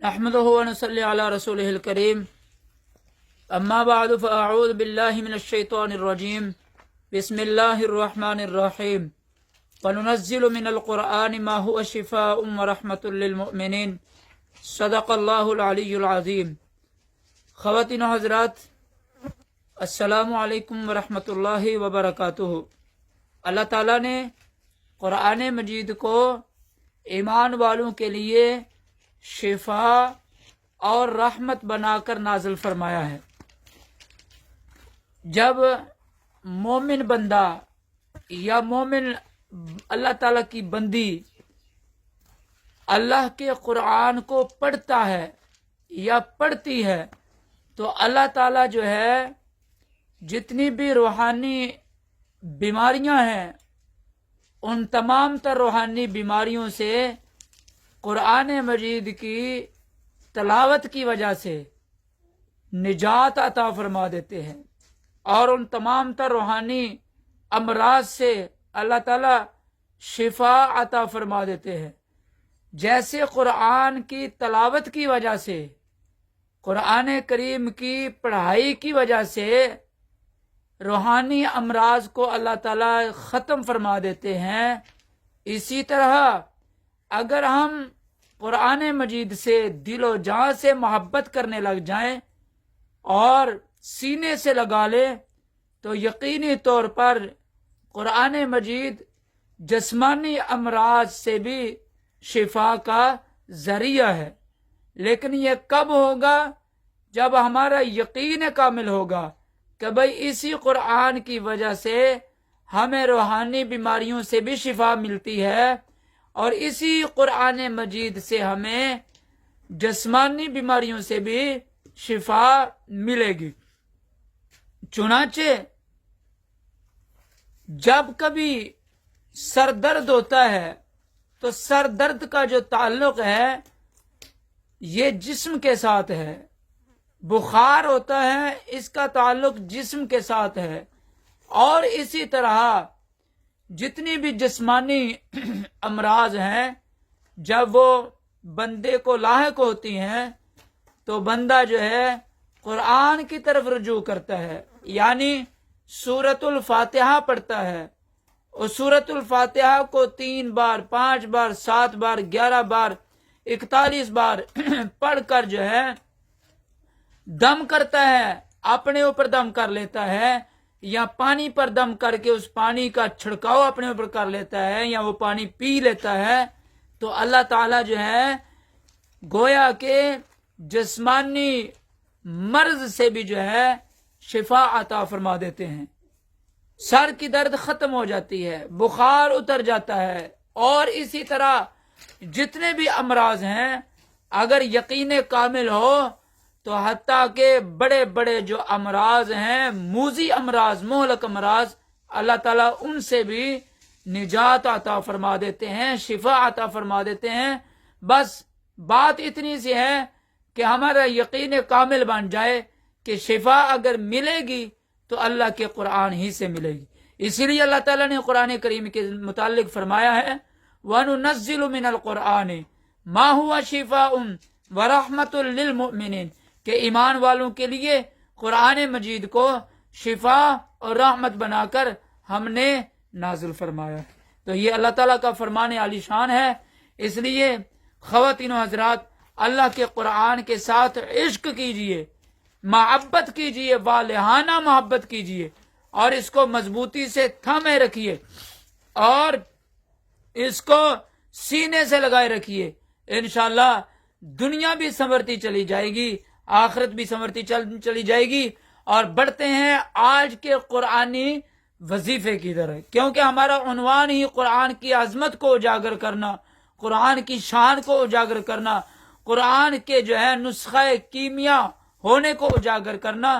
نحمده ونصلي على رسوله الكريم اما بعد فاعوذ بالله من الشيطان الرجيم بسم الله الرحمن الرحيم وننزل من القرآن ما هو شفاء ورحمة للمؤمنين صدق الله العلی العظیم۔ خواتین و حضرات، السلام علیکم ورحمۃ اللہ وبرکاتہ۔ اللہ تعالیٰ نے قرآن مجید کو ایمان والوں کے لیے شفا اور رحمت بنا کر نازل فرمایا ہے۔ جب مومن بندہ یا مومن اللہ تعالیٰ کی بندی اللہ کے قرآن کو پڑھتا ہے یا پڑھتی ہے تو اللہ تعالیٰ جو ہے جتنی بھی روحانی بیماریاں ہیں ان تمام تر روحانی بیماریوں سے قرآن مجید کی تلاوت کی وجہ سے نجات عطا فرما دیتے ہیں، اور ان تمام تر روحانی امراض سے اللہ تعالیٰ شفا عطا فرما دیتے ہیں۔ جیسے قرآن کی تلاوت کی وجہ سے، قرآن کریم کی پڑھائی کی وجہ سے روحانی امراض کو اللہ تعالیٰ ختم فرما دیتے ہیں، اسی طرح اگر ہم قرآن مجید سے دل و جان سے محبت کرنے لگ جائیں اور سینے سے لگا لیں تو یقینی طور پر قرآن مجید جسمانی امراض سے بھی شفا کا ذریعہ ہے۔ لیکن یہ کب ہوگا؟ جب ہمارا یقین کامل ہوگا کہ بھئی اسی قرآن کی وجہ سے ہمیں روحانی بیماریوں سے بھی شفا ملتی ہے اور اسی قرآن مجید سے ہمیں جسمانی بیماریوں سے بھی شفا ملے گی۔ چنانچہ جب کبھی سر درد ہوتا ہے تو سر درد کا جو تعلق ہے یہ جسم کے ساتھ ہے، بخار ہوتا ہے اس کا تعلق جسم کے ساتھ ہے، اور اسی طرح جتنی بھی جسمانی امراض ہیں جب وہ بندے کو لاحق ہوتی ہیں تو بندہ جو ہے قرآن کی طرف رجوع کرتا ہے، یعنی سورۃ الفاتحہ پڑھتا ہے، اور سورۃ الفاتحہ کو 3 بار 5 بار 7 بار 11 بار 41 بار پڑھ کر جو ہے دم کرتا ہے، اپنے اوپر دم کر لیتا ہے، یا پانی پر دم کر کے اس پانی کا چھڑکاؤ اپنے اوپر کر لیتا ہے، یا وہ پانی پی لیتا ہے، تو اللہ تعالیٰ جو ہے گویا کہ جسمانی مرض سے بھی جو ہے شفا عطا فرما دیتے ہیں۔ سر کی درد ختم ہو جاتی ہے، بخار اتر جاتا ہے، اور اسی طرح جتنے بھی امراض ہیں اگر یقین کامل ہو تو حتیٰ کہ بڑے بڑے جو امراض ہیں، موذی امراض، مہلک امراض، اللہ تعالیٰ ان سے بھی نجات عطا فرما دیتے ہیں، شفا عطا فرما دیتے ہیں۔ بس بات اتنی سی ہے کہ ہمارا یقین کامل بن جائے کہ شفا اگر ملے گی تو اللہ کے قرآن ہی سے ملے گی۔ اسی لیے اللہ تعالیٰ نے قرآن کریم کے متعلق فرمایا ہے وَنُنَزِّلُ مِنَ الْقُرْآنِ مَا هُوَ شِفَاءٌ وَرَحْمَةٌ لِّلْمُؤْمِنِينَ کہ ایمان والوں کے لیے قرآن مجید کو شفا اور رحمت بنا کر ہم نے نازل فرمایا ہے۔ تو یہ اللہ تعالیٰ کا فرمان عالی شان ہے۔ اس لیے خواتین و حضرات، اللہ کے قرآن کے ساتھ عشق کیجئے، محبت کیجئے، والہانہ محبت کیجئے، اور اس کو مضبوطی سے تھامے رکھیے اور اس کو سینے سے لگائے رکھیے۔ انشاءاللہ دنیا بھی سنورتی چلی جائے گی، آخرت بھی سنورتی چلی جائے گی۔ اور بڑھتے ہیں آج کے قرآنی وظیفے کی طرح، کیونکہ ہمارا عنوان ہی قرآن کی عظمت کو اجاگر کرنا، قرآن کی شان کو اجاگر کرنا، قرآن کے جو ہے نسخہ کیمیا ہونے کو اجاگر کرنا۔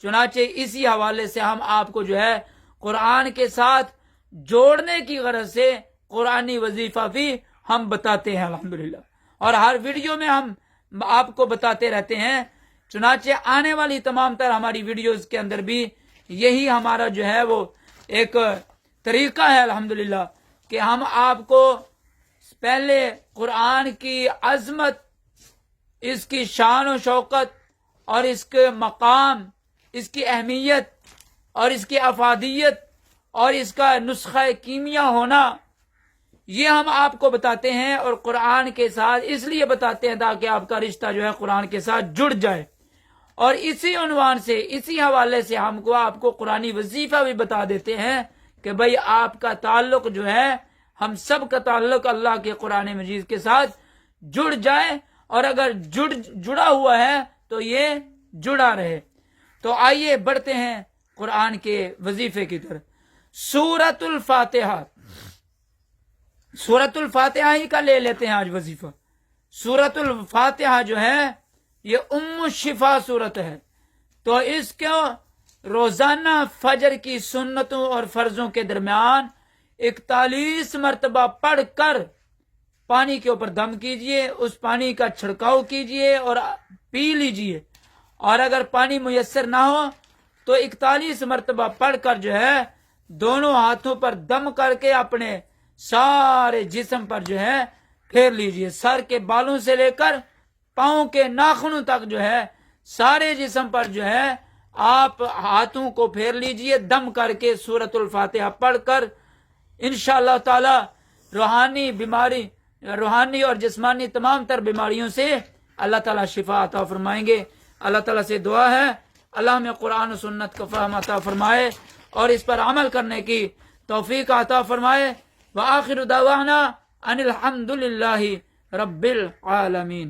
چنانچہ اسی حوالے سے ہم آپ کو جو ہے قرآن کے ساتھ جوڑنے کی غرض سے قرآنی وظیفہ بھی ہم بتاتے ہیں الحمدللہ، اور ہر ویڈیو میں ہم آپ کو بتاتے رہتے ہیں۔ چنانچہ آنے والی تمام تر ہماری ویڈیوز کے اندر بھی یہی ہمارا جو ہے وہ ایک طریقہ ہے الحمدللہ کہ ہم آپ کو پہلے قرآن کی عظمت اس کی شان و شوکت اور اس کے مقام، اس کی اہمیت اور اس کی افادیت اور اس کا نسخہ کیمیا ہونا، یہ ہم آپ کو بتاتے ہیں، اور قرآن کے ساتھ اس لیے بتاتے ہیں تاکہ آپ کا رشتہ جو ہے قرآن کے ساتھ جڑ جائے۔ اور اسی عنوان سے، اسی حوالے سے ہم کو آپ کو قرآنی وظیفہ بھی بتا دیتے ہیں کہ بھئی آپ کا تعلق جو ہے، ہم سب کا تعلق اللہ کے قرآن مجید کے ساتھ جڑ جائے، اور اگر جڑا ہوا ہے تو یہ جڑا رہے۔ تو آئیے بڑھتے ہیں قرآن کے وظیفے کی طرف۔ سورۃ الفاتحہ، سورۃ الفاتحہ ہی کا لے لیتے ہیں آج وظیفہ۔ سورۃ الفاتحہ جو ہے یہ ام الشفا سورت ہے، تو اس کو روزانہ فجر کی سنتوں اور فرضوں کے درمیان 41 مرتبہ پڑھ کر پانی کے اوپر دم کیجئے، اس پانی کا چھڑکاؤ کیجئے اور پی لیجئے، اور اگر پانی میسر نہ ہو تو 41 مرتبہ پڑھ کر جو ہے دونوں ہاتھوں پر دم کر کے اپنے سارے جسم پر جو ہے پھیر لیجئے، سر کے بالوں سے لے کر پاؤں کے ناخنوں تک جو ہے سارے جسم پر جو ہے آپ ہاتھوں کو پھیر لیجئے دم کر کے سورۃ الفاتحہ پڑھ کر۔ انشاءاللہ تعالی روحانی اور جسمانی تمام تر بیماریوں سے اللہ تعالیٰ شفا عطا فرمائیں گے۔ اللہ تعالیٰ سے دعا ہے اللہ ہمیں قرآن و سنت کا فہم عطا فرمائے اور اس پر عمل کرنے کی توفیق عطا فرمائے۔ وآخر دعوانا ان الحمد للہ رب العالمین۔